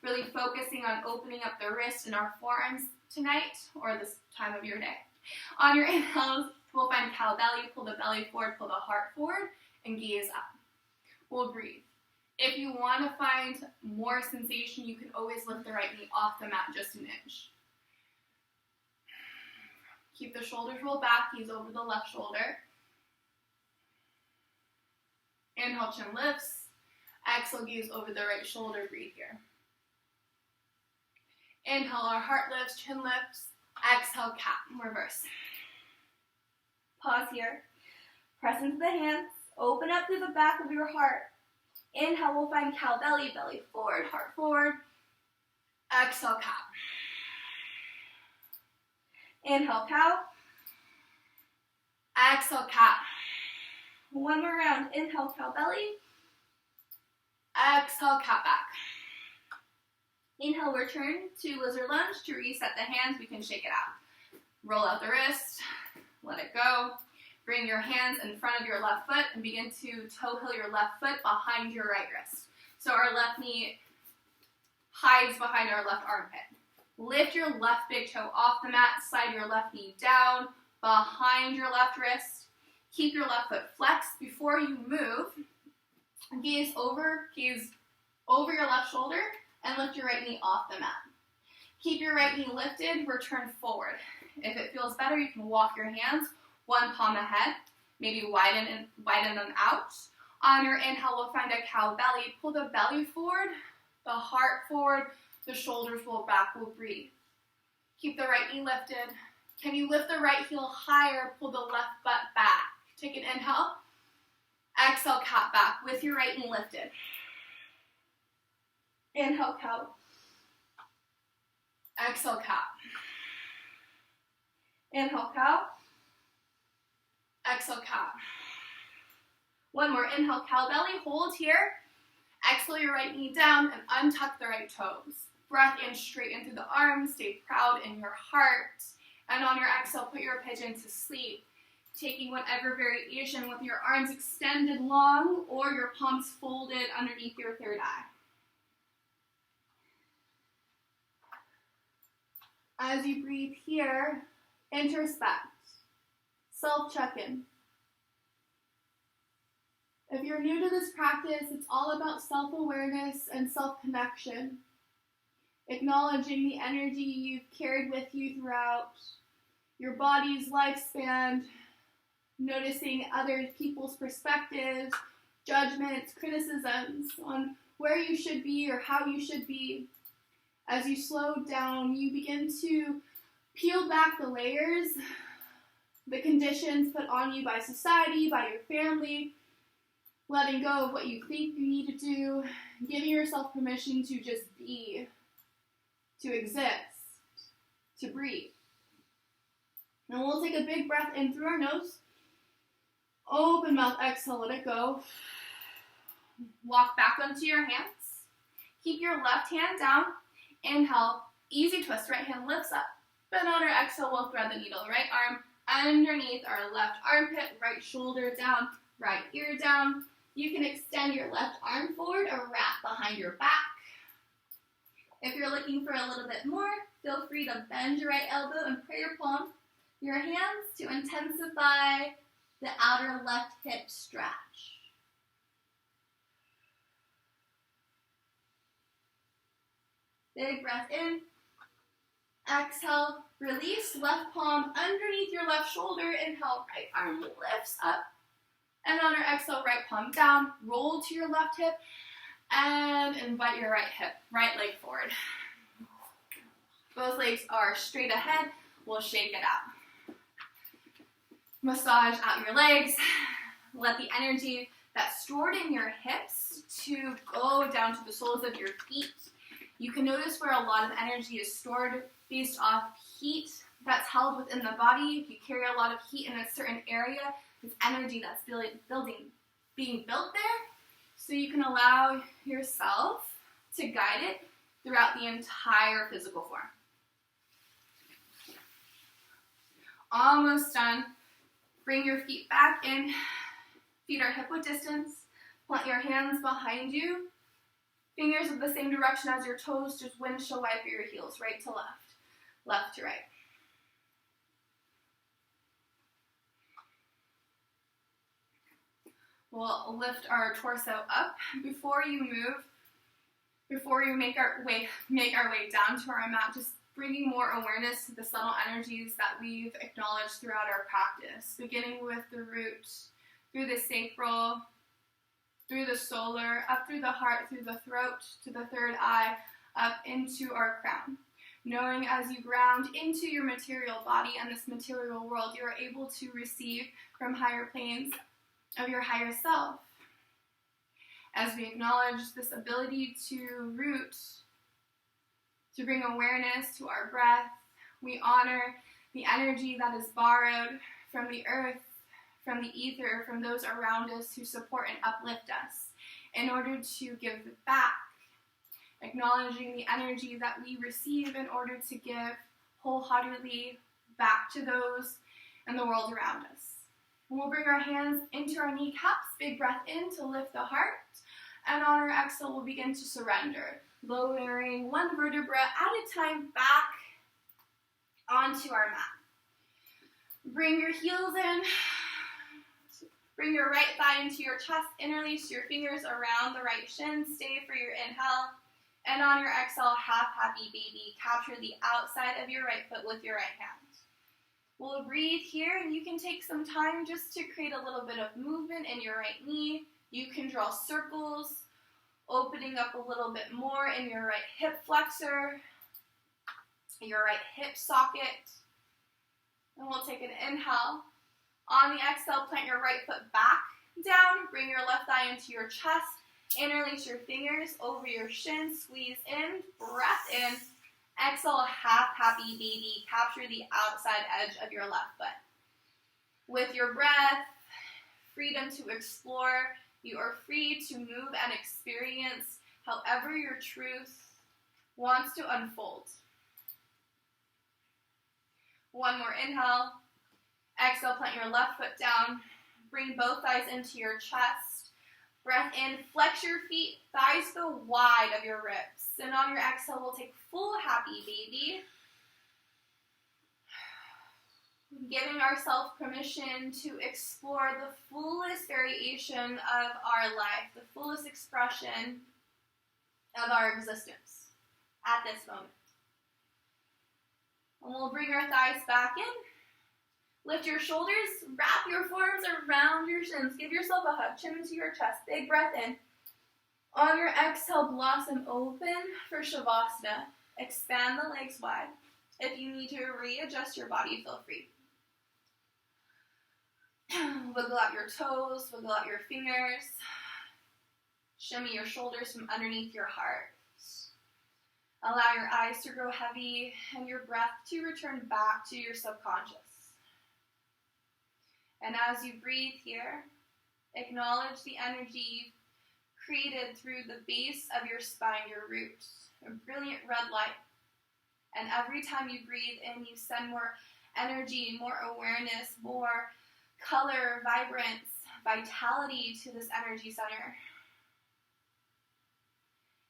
Really focusing on opening up the wrists and our forearms tonight or this time of your day. On your inhales, we'll find cow belly. Pull the belly forward, pull the heart forward, and gaze up. We'll breathe. If you want to find more sensation, you can always lift the right knee off the mat just an inch. Keep the shoulders rolled back, gaze over the left shoulder. Inhale, chin lifts. Exhale, gaze over the right shoulder, breathe here. Inhale, our heart lifts, chin lifts. Exhale, cat, reverse. Pause here. Press into the hands. Open up through the back of your heart. Inhale, we'll find cow belly, belly forward, heart forward. Exhale, cow. Inhale, cow. Exhale, cat. One more round. Inhale, cow belly. Exhale, cat back. Inhale, return to lizard lunge. To reset the hands, we can shake it out. Roll out the wrist. Let it go. Bring your hands in front of your left foot and begin to toe heel your left foot behind your right wrist. So our left knee hides behind our left armpit. Lift your left big toe off the mat, slide your left knee down behind your left wrist. Keep your left foot flexed. Before you move, gaze over your left shoulder and lift your right knee off the mat. Keep your right knee lifted, return forward. If it feels better, you can walk your hands one palm ahead, maybe widen them out. On your inhale, we'll find a cow belly. Pull the belly forward, the heart forward, the shoulders roll back. We'll breathe. Keep the right knee lifted. Can you lift the right heel higher? Pull the left butt back. Take an inhale. Exhale, cat back with your right knee lifted. Inhale, cow. Exhale, cat. Inhale, cow. Exhale, cow. One more. Inhale, cow belly. Hold here. Exhale your right knee down and untuck the right toes. Breath in, straighten through the arms. Stay proud in your heart. And on your exhale, put your pigeon to sleep. Taking whatever variation with your arms extended long or your palms folded underneath your third eye. As you breathe here, introspect. Self-check-in. If you're new to this practice, it's all about self-awareness and self-connection. Acknowledging the energy you've carried with you throughout your body's lifespan, noticing other people's perspectives, judgments, criticisms on where you should be or how you should be. As you slow down, you begin to peel back the layers, the conditions put on you by society, by your family, letting go of what you think you need to do, giving yourself permission to just be, to exist, to breathe. And we'll take a big breath in through our nose. Open mouth, exhale, let it go. Walk back onto your hands. Keep your left hand down. Inhale, easy twist, right hand lifts up. Then on our exhale, we'll thread the needle. Right arm underneath our left armpit, right shoulder down, right ear down. You can extend your left arm forward or wrap behind your back. If you're looking for a little bit more, feel free to bend your right elbow and prayer palm your hands to intensify the outer left hip stretch. Big breath in. Exhale, release, left palm underneath your left shoulder. Inhale, right arm lifts up. And on your exhale, right palm down, roll to your left hip, and invite your right leg forward. Both legs are straight ahead. We'll shake it out. Massage out your legs. Let the energy that's stored in your hips to go down to the soles of your feet. You can notice where a lot of energy is stored based off heat that's held within the body. If you carry a lot of heat in a certain area, there's energy that's being built there. So you can allow yourself to guide it throughout the entire physical form. Almost done. Bring your feet back in. Feet are hip-width distance. Plant your hands behind you. Fingers in the same direction as your toes, just windshield wiper your heels, right to left, left to right. We'll lift our torso up. Before you make our way down to our mat, just bringing more awareness to the subtle energies that we've acknowledged throughout our practice, beginning with the root, through the sacral, through the solar, up through the heart, through the throat, to the third eye, up into our crown. Knowing as you ground into your material body and this material world, you are able to receive from higher planes of your higher self. As we acknowledge this ability to root, to bring awareness to our breath, we honor the energy that is borrowed from the earth, from the ether, from those around us who support and uplift us, in order to give back, acknowledging the energy that we receive in order to give wholeheartedly back to those in the world around us. And we'll bring our hands into our kneecaps, big breath in to lift the heart, and on our exhale, we'll begin to surrender, lowering one vertebra at a time back onto our mat. Bring your heels in. Bring your right thigh into your chest, interlace your fingers around the right shin, stay for your inhale, and on your exhale, half happy baby, capture the outside of your right foot with your right hand. We'll breathe here, and you can take some time just to create a little bit of movement in your right knee. You can draw circles, opening up a little bit more in your right hip flexor, your right hip socket, and we'll take an inhale. On the exhale, plant your right foot back down, bring your left thigh into your chest, interlace your fingers over your shin, squeeze in, breath in, exhale, half happy baby, capture the outside edge of your left foot. With your breath, freedom to explore, you are free to move and experience however your truth wants to unfold. One more inhale. Exhale, plant your left foot down. Bring both thighs into your chest. Breath in, flex your feet, thighs go wide of your ribs. And on your exhale, we'll take full happy baby. Giving ourselves permission to explore the fullest variation of our life, the fullest expression of our existence at this moment. And we'll bring our thighs back in. Lift your shoulders, wrap your forearms around your shins. Give yourself a hug, chin into your chest. Big breath in. On your exhale, blossom open for Shavasana. Expand the legs wide. If you need to readjust your body, feel free. Wiggle out your toes, wiggle out your fingers. Shimmy your shoulders from underneath your heart. Allow your eyes to grow heavy and your breath to return back to your subconscious. And as you breathe here, acknowledge the energy created through the base of your spine, your roots, a brilliant red light. And every time you breathe in, you send more energy, more awareness, more color, vibrance, vitality to this energy center.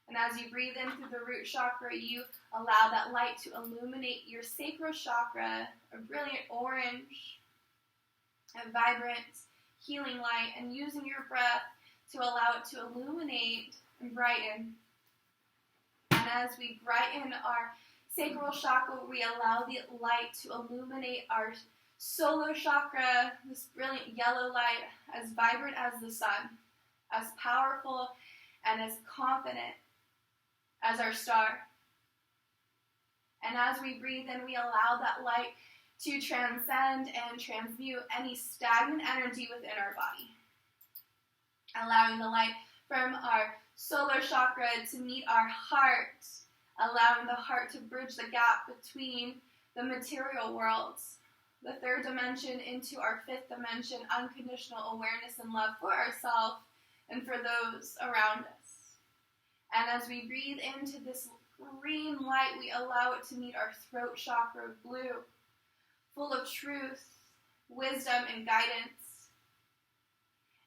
And as you breathe in through the root chakra, you allow that light to illuminate your sacral chakra, a brilliant orange, a vibrant, healing light, and using your breath to allow it to illuminate and brighten. And as we brighten our sacral chakra, we allow the light to illuminate our solar chakra, this brilliant yellow light, as vibrant as the sun, as powerful and as confident as our star. And as we breathe in, we allow that light to transcend and transmute any stagnant energy within our body. Allowing the light from our solar chakra to meet our heart, allowing the heart to bridge the gap between the material worlds, the third dimension into our fifth dimension, unconditional awareness and love for ourselves and for those around us. And as we breathe into this green light, we allow it to meet our throat chakra, blue, full of truth, wisdom, and guidance.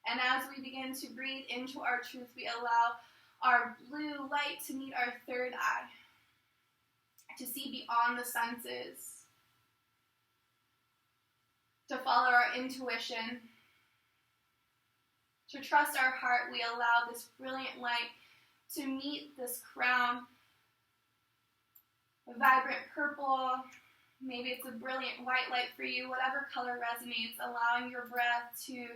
And as we begin to breathe into our truth, we allow our blue light to meet our third eye, to see beyond the senses, to follow our intuition, to trust our heart. We allow this brilliant light to meet this crown, a vibrant purple, maybe it's a brilliant white light for you, whatever color resonates, allowing your breath to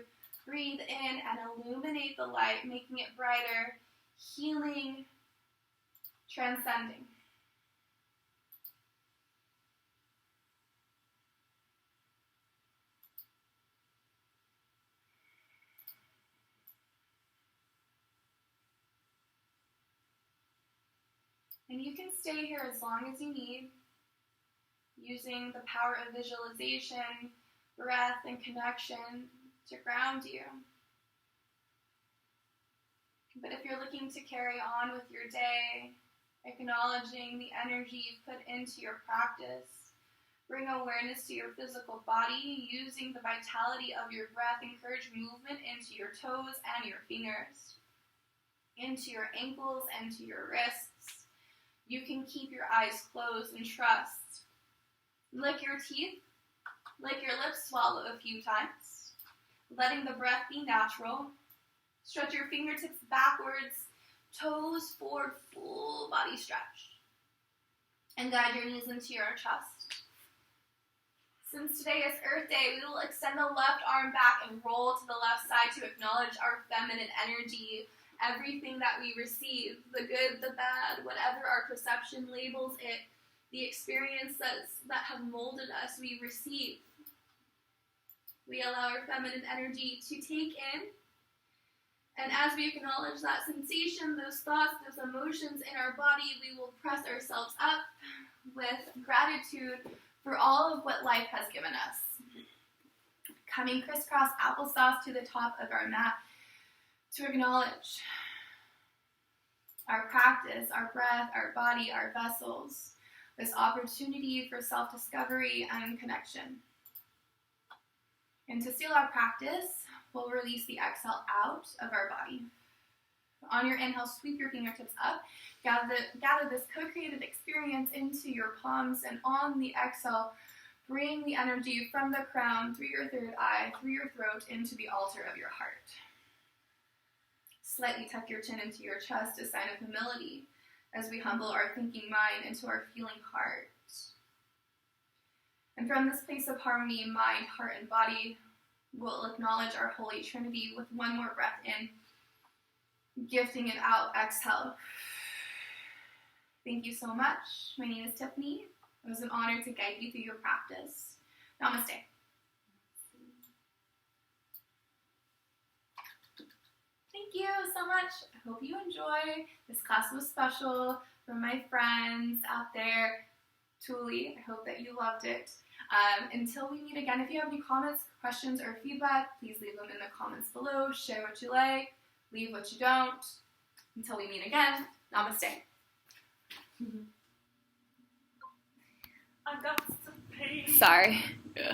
breathe in and illuminate the light, making it brighter, healing, transcending. And you can stay here as long as you need, using the power of visualization, breath, and connection to ground you. But if you're looking to carry on with your day, acknowledging the energy you've put into your practice, bring awareness to your physical body, using the vitality of your breath, encourage movement into your toes and your fingers, into your ankles and to your wrists. You can keep your eyes closed and trust. Lick your teeth, lick your lips, swallow a few times, letting the breath be natural. Stretch your fingertips backwards, toes forward, full body stretch. And guide your knees into your chest. Since today is Earth Day, we will extend the left arm back and roll to the left side to acknowledge our feminine energy, everything that we receive, the good, the bad, whatever our perception labels it, the experiences that have molded us, we receive. We allow our feminine energy to take in. And as we acknowledge that sensation, those thoughts, those emotions in our body, we will press ourselves up with gratitude for all of what life has given us. Coming crisscross applesauce to the top of our mat to acknowledge our practice, our breath, our body, our vessels, this opportunity for self-discovery and connection. And to seal our practice, we'll release the exhale out of our body. On your inhale, sweep your fingertips up. Gather this co-created experience into your palms, and on the exhale, bring the energy from the crown, through your third eye, through your throat, into the altar of your heart. Slightly tuck your chin into your chest, a sign of humility, as we humble our thinking mind into our feeling heart. And from this place of harmony, mind, heart, and body, we'll acknowledge our Holy Trinity with one more breath in, gifting it out, exhale. Thank you so much. My name is Tiffany. It was an honor to guide you through your practice. Namaste. Thank you so much. I hope you enjoy. This class was special for my friends out there. Truly, I hope that you loved it. Until we meet again, if you have any comments, questions, or feedback, please leave them in the comments below. Share what you like, leave what you don't. Until we meet again, namaste. I got some pain. Sorry. Yeah.